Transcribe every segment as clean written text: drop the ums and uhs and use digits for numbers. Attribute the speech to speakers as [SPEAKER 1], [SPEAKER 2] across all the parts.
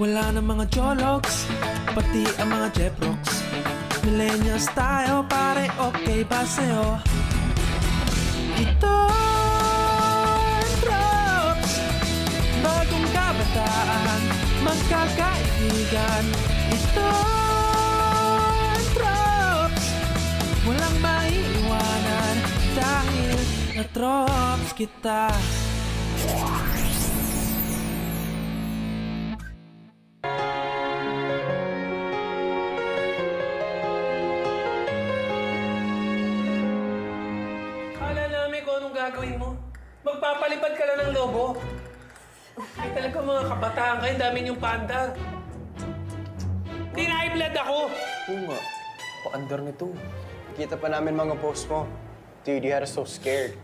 [SPEAKER 1] Wala na mga jologs, pati ang mga jeprox. Millennials tayo, pare, okay ba sa'yo? Ito drops, bagong kabataan, magkakaibigan. Ito drops, walang maiiwanan dahil na-drops kita.
[SPEAKER 2] Kala namin kung anong gagawin mo. Magpapalipad ka lang ng lobo. Ay talaga mga kabataan kayo, dami niyong paandar. Tinay-blood ako!
[SPEAKER 3] Oo nga. Pa-under nito. Kita pa namin mga post mo. Dude, you had us so scared.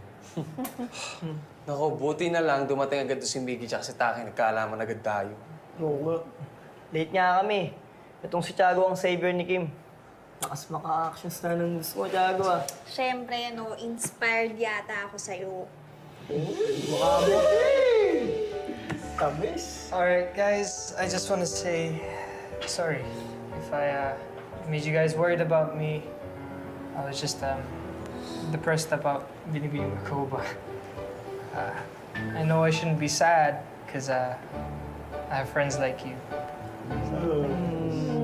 [SPEAKER 4] Nako, buti na lang dumating agad si Miggy tsaka si Taki. Nagkaalaman agad tayo.
[SPEAKER 5] Oo nga. Late nga kami. Itong si Tiago ang savior ni Kim. Lakas maka-action star ng gusto mo, Tiago ah.
[SPEAKER 6] Siyempre, no, inspired yata ako sa'yo.
[SPEAKER 5] Mukha mo. Tabis.
[SPEAKER 7] Alright, guys, I just want to say sorry if I made you guys worried about me. I was just depressed about binibigyan ko ba. I know I shouldn't be sad because I have friends like you.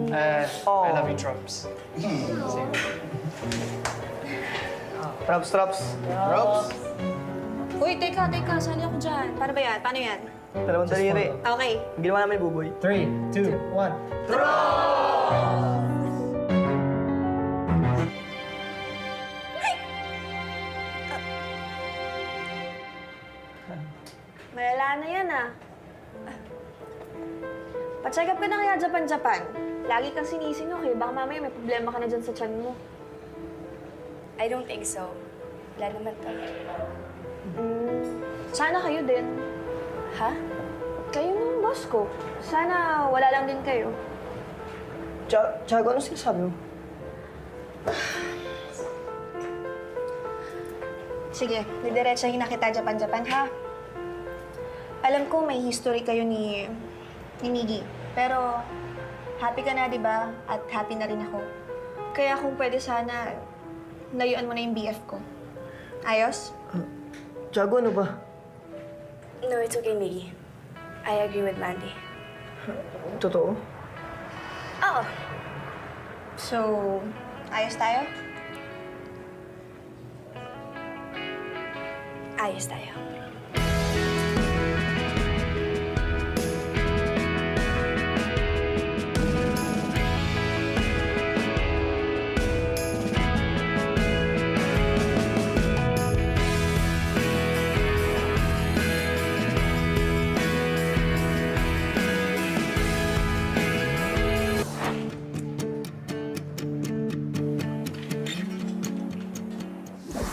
[SPEAKER 7] I love you, Trumps.
[SPEAKER 5] Traps, traps. Traps.
[SPEAKER 6] Uy, teka, sali ako dyan. Paano ba yan? Paano yan?
[SPEAKER 5] Dalawang daliri.
[SPEAKER 6] Okay.
[SPEAKER 5] Ang ginawa namin ni Buboy.
[SPEAKER 7] 3, 2, 1.
[SPEAKER 6] Malala na yan, ah. Pa-check up ka na kaya Japan. Lagi kang sinisinok eh. Baka mamaya may problema ka na dyan sa tiyan mo.
[SPEAKER 8] I don't think so. Wala naman to.
[SPEAKER 6] Sana kayo din.
[SPEAKER 8] Ha?
[SPEAKER 6] Kayo ng boss ko. Sana wala lang din kayo.
[SPEAKER 5] Tiago, ano sinasabi mo?
[SPEAKER 6] Sige, didiretsahin na kita Japan, ha? Alam ko may history kayo ni Miggy. Pero happy ka na, di ba? At happy na rin ako. Kaya kung pwede sana, layuan mo na yung BF ko. Ayos?
[SPEAKER 5] Tiago, ano ba?
[SPEAKER 8] No, it's okay, Miggy. I agree with Mandy.
[SPEAKER 5] Totoo?
[SPEAKER 6] Oo. So, ayos tayo?
[SPEAKER 8] Ayos tayo.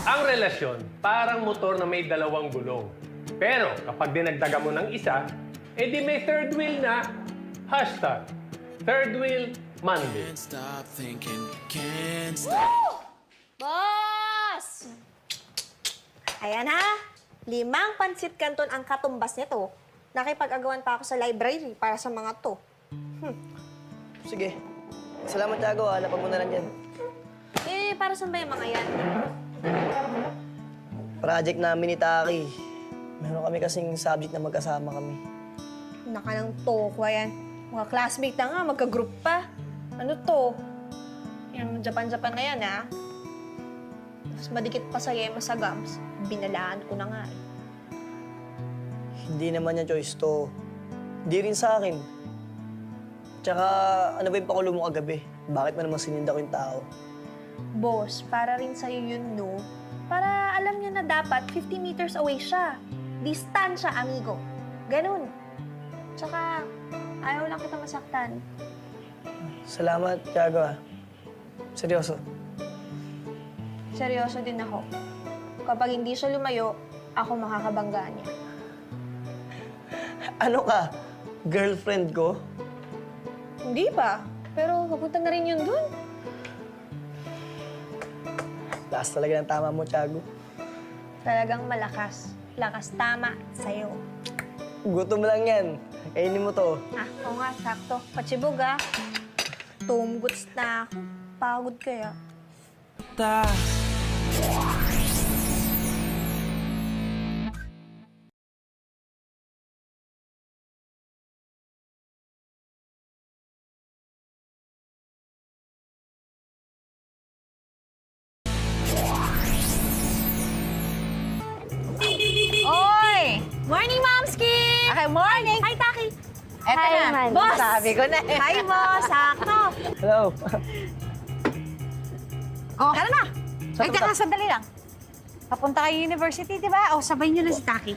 [SPEAKER 2] Ang relasyon, parang motor na may dalawang gulong. Pero kapag dinagdagan mo ng isa, edi may third wheel na. Hashtag, Third Wheel Monday.
[SPEAKER 6] Boss! Ayan ha. 5 pansit canton ang katumbas nito. Nakipag-agawan pa ako sa library para sa mga to.
[SPEAKER 5] Sige. Salamat, Tiago ah. Napag mo na lang dyan.
[SPEAKER 6] Eh, para saan ba yung mga yan?
[SPEAKER 5] Project namin ni Taki. Meron kami kasing subject na magkasama kami.
[SPEAKER 6] Naka ng tokwa yan. Mga classmate na nga, magka-group pa. Ano to? Yung Japan na yan, ha? Mas madikit pa sa yema sa gums. Binalaan ko na nga, eh.
[SPEAKER 5] Hindi naman niya choice to. Hindi rin sa akin. Tsaka, ano ba yung pakulo mo kagabi? Bakit mo naman sininda ko yung tao?
[SPEAKER 6] Boss, para rin sa'yo yun, no? Para alam niya na dapat 50 meters away siya. Distansya, amigo. Ganun. Tsaka, ayaw lang kita masaktan.
[SPEAKER 5] Salamat, Tiago ah. Seryoso.
[SPEAKER 6] Seryoso din ako. Kapag hindi siya lumayo, ako makakabangga niya.
[SPEAKER 5] Ano ka? Girlfriend ko?
[SPEAKER 6] Hindi pa. Pero papunta na rin yun dun.
[SPEAKER 5] Lakas talaga ng tama mo, Tiago.
[SPEAKER 6] Talagang malakas. Lakas tama sa'yo.
[SPEAKER 5] Gutom lang yan. Kainin mo to.
[SPEAKER 6] Ah, oo nga, sakto. Patsibog ah. Tumguts na ako. Pagod kaya.
[SPEAKER 1] Ta
[SPEAKER 9] Oy!
[SPEAKER 6] Morning, Momski!
[SPEAKER 9] Okay, morning!
[SPEAKER 6] Hi, Taki!
[SPEAKER 9] Eto
[SPEAKER 6] Hi,
[SPEAKER 9] na.
[SPEAKER 6] man.
[SPEAKER 9] Boss! Sabi ko na.
[SPEAKER 6] Hi, boss! Sakto!
[SPEAKER 5] Hello.
[SPEAKER 9] Oh. Tara na! Ay,
[SPEAKER 5] Saan
[SPEAKER 9] teka,
[SPEAKER 5] punta?
[SPEAKER 9] sandali lang. Papunta kayo university, di ba? O, sabay niyo na si Taki.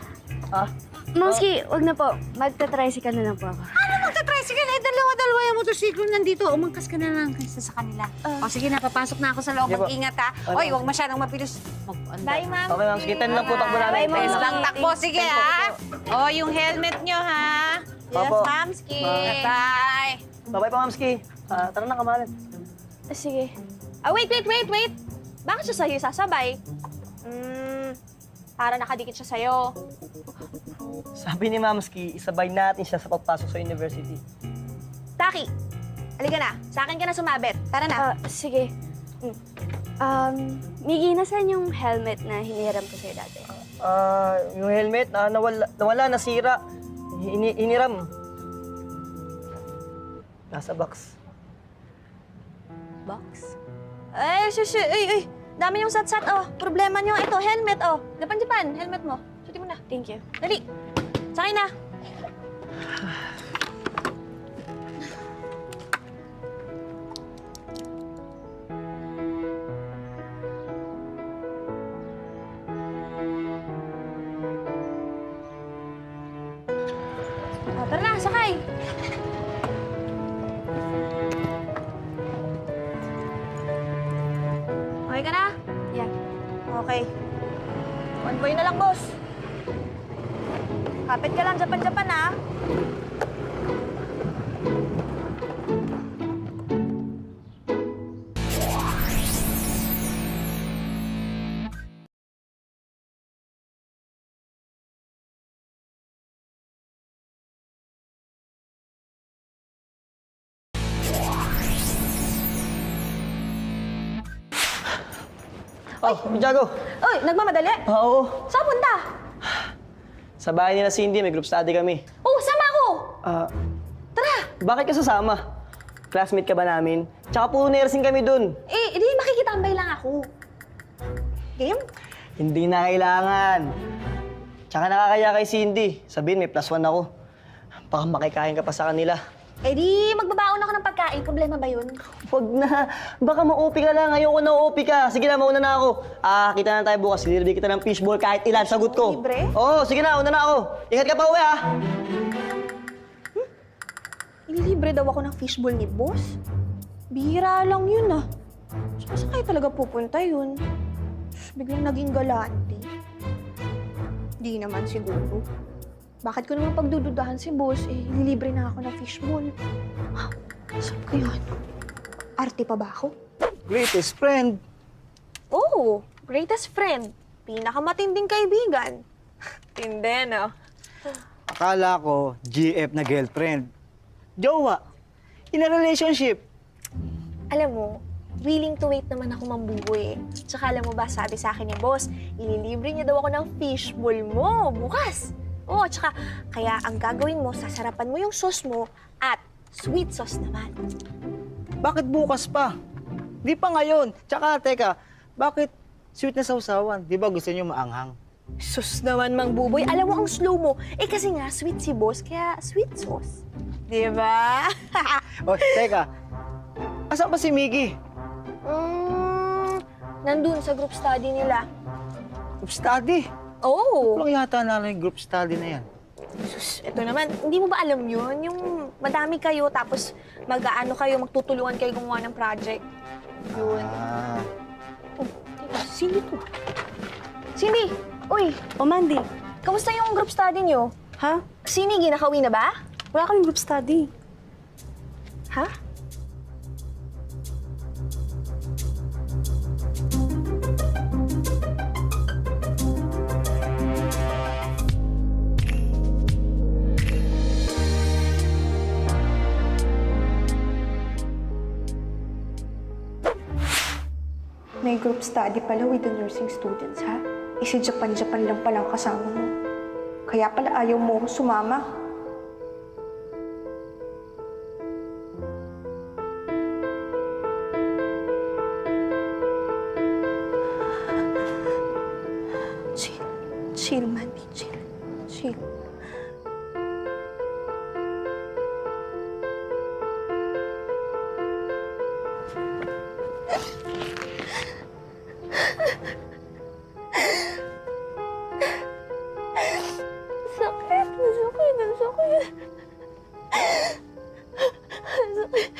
[SPEAKER 5] Ah,
[SPEAKER 8] Momski, wag na po. Magta-tricycle na lang po ako.
[SPEAKER 9] Ano magta-tricycle? Eh, dalawa-dalawa yung motorsiklo nandito. Umangkas ka na lang kaysa sa kanila. O, sige na, papasok na ako sa loob.
[SPEAKER 5] Sige po.
[SPEAKER 9] Mag-ingat, ha?
[SPEAKER 5] Ano?
[SPEAKER 9] Oy, huwag masyadong mapilos.
[SPEAKER 6] Bye, Ma'am.
[SPEAKER 5] okay, ma'am. Sige, 10 lang po takbo namin.
[SPEAKER 6] Bye, Ma'am.
[SPEAKER 9] Best lang takbo. Sige,
[SPEAKER 5] Tempo
[SPEAKER 9] ha? O, yung helmet nyo, ha?
[SPEAKER 6] Yes,
[SPEAKER 5] Opo.
[SPEAKER 6] Momski.
[SPEAKER 9] Bye!
[SPEAKER 5] Bye-bye pa, Mamski. Tara na, kamalan.
[SPEAKER 8] Sige.
[SPEAKER 6] Ah, wait! Bakit siya sa'yo sasabay? Para nakadikit siya sa'yo.
[SPEAKER 5] Sabi ni Mamski, isabay natin siya sa pagpasok sa university.
[SPEAKER 6] Taki, halika na. Sa akin ka na sumabit. Tara na.
[SPEAKER 8] Sige. Miggy, nasaan yung helmet na hiniram ko sa'yo dati?
[SPEAKER 5] Yung helmet, nawala, nasira. Iniram. Nasa box.
[SPEAKER 6] Box? Ay, ay. Dami yung sat-sat, oh. Problema niyo, ito, helmet, oh. Japan, helmet mo. Suti mo na.
[SPEAKER 8] Thank you.
[SPEAKER 6] Dali. Sa akin na. Oh, tara na, sakay. Okay ka na?
[SPEAKER 8] Yeah.
[SPEAKER 6] Okay. Convoy na lang, boss. Kapit ka lang, Japan, ha?
[SPEAKER 5] Oh, Jago.
[SPEAKER 6] Uy, nagmamadali?
[SPEAKER 5] Oo.
[SPEAKER 6] Saan punta?
[SPEAKER 5] Sa bahay nila Cindy, may group study kami.
[SPEAKER 6] Oh, sama ako! Tara!
[SPEAKER 5] Bakit ka sasama? Classmate ka ba namin? Tsaka puro nursing kami dun.
[SPEAKER 6] Di makikitambay lang ako. Game?
[SPEAKER 5] Hindi na kailangan. Tsaka nakakaya kay Cindy. Sabihin, may +1 ako. Baka makikain ka pa sa kanila.
[SPEAKER 6] Di magbabaon ako ng pagkain. Problema ba yun?
[SPEAKER 5] Huwag na. Baka ma-OP ka lang. Ayoko na OP ka. Sige na, mauna na ako. Kita na tayo bukas. Lilibre kita ng fishball kahit ilan. Sagot ko.
[SPEAKER 6] Libre?
[SPEAKER 5] Oo, sige na. Una na ako. Ingat ka pa uwi, ha?
[SPEAKER 6] Ililibre daw ako ng fishbowl ni boss? Bihira lang yun, ah. Saan kaya talaga pupunta yun? Biglang naging galante. Di naman siguro. Bakit ko naman pagdududahan si boss, ililibre na ako ng fishbowl. Saan kaya ano? Arte pa ba ako?
[SPEAKER 5] Greatest friend.
[SPEAKER 6] Oh, greatest friend. Pinakamatinding kaibigan. Tindi, no?
[SPEAKER 10] Akala ko, GF na girlfriend. Jowa. In a relationship.
[SPEAKER 6] Alam mo, willing to wait naman ako mambuboy. Tsaka alam mo ba, sabi sa akin ni boss, ililibre niya daw ako ng fishbowl mo bukas. Oo, tsaka kaya ang gagawin mo, sasarapan mo yung sauce mo at sweet sauce naman.
[SPEAKER 10] Bakit bukas pa? Di pa ngayon. Tsaka, teka, bakit sweet na sausawan? Di ba gusto niyo maanghang?
[SPEAKER 6] Sus naman, Mang Buboy. Alam mo, ang slow mo. Kasi nga, sweet si boss, kaya sweet sauce. Di ba?
[SPEAKER 10] O, teka. Asan pa si Miggy?
[SPEAKER 6] Nandun sa group study nila.
[SPEAKER 10] Group study?
[SPEAKER 6] Oh!
[SPEAKER 10] Walang yata na yung group study na yan.
[SPEAKER 6] Sus, ito naman, hindi mo ba alam yun? Yung madami kayo, tapos mag-aano kayo, magtutulungan kayo gumawa ng project. Yun. Oh, teka, Cindy to. Cindy! Uy!
[SPEAKER 8] O, Mandy.
[SPEAKER 6] Kamusta yung group study nyo?
[SPEAKER 8] Ha?
[SPEAKER 6] Si Miggy, nakauwi na ba?
[SPEAKER 8] Wala kaming group study.
[SPEAKER 6] Ha? May group study pala with the nursing students, ha? Si Japan lang palang kasama mo. Kaya pala ayaw mo sumama. Chill. Chill, Mandy. Chill. Chill. Sakit. Masakit. Ang sakit. Ang sakit.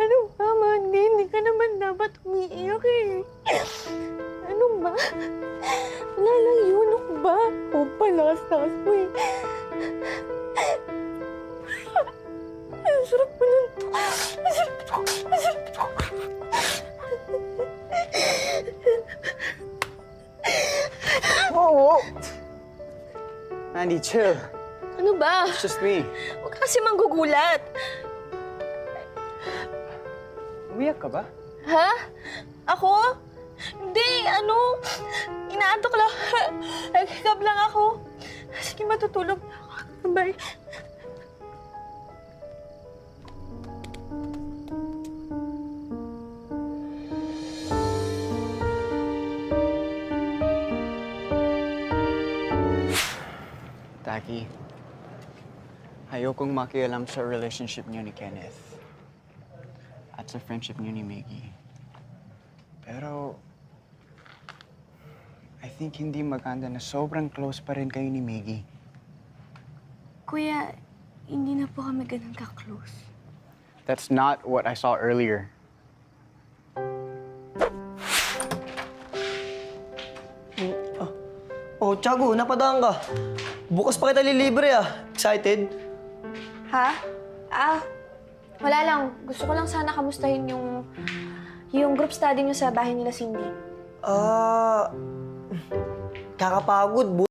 [SPEAKER 6] Ano ba, Mandy? Hindi ka naman dapat umiiyak eh. Ano ba? Wala lang yun. Ano ba? O, palakas-takas mo eh. Ang sarap pa nun to. Ang sarap to. Ang sarap to.
[SPEAKER 3] Whoa! Mandy, chill.
[SPEAKER 6] Ano ba?
[SPEAKER 3] It's just me.
[SPEAKER 6] Huwag ka kasi manggugulat.
[SPEAKER 3] Umiyak ka ba?
[SPEAKER 6] Ha? Ako? Hindi, ano? Inaantok lang. Nag-hiccup lang ako. Sige, matutulog na ako. Bye.
[SPEAKER 3] Taki, ayokong makialam sa relationship niyo ni Kenneth at sa friendship niyo ni Miggy. Pero, I think hindi maganda na sobrang close pa rin kayo ni Miggy.
[SPEAKER 6] Kuya, hindi na po kami ganun ka-close.
[SPEAKER 3] That's not what I saw earlier.
[SPEAKER 5] Oh, Tiago, napadaan ka. Bukas pa kita lilibre ah. Excited?
[SPEAKER 6] Ha? Wala lang. Gusto ko lang sana kamustahin yung group study niyo sa bahay nila Cindy.
[SPEAKER 5] Kakapagod.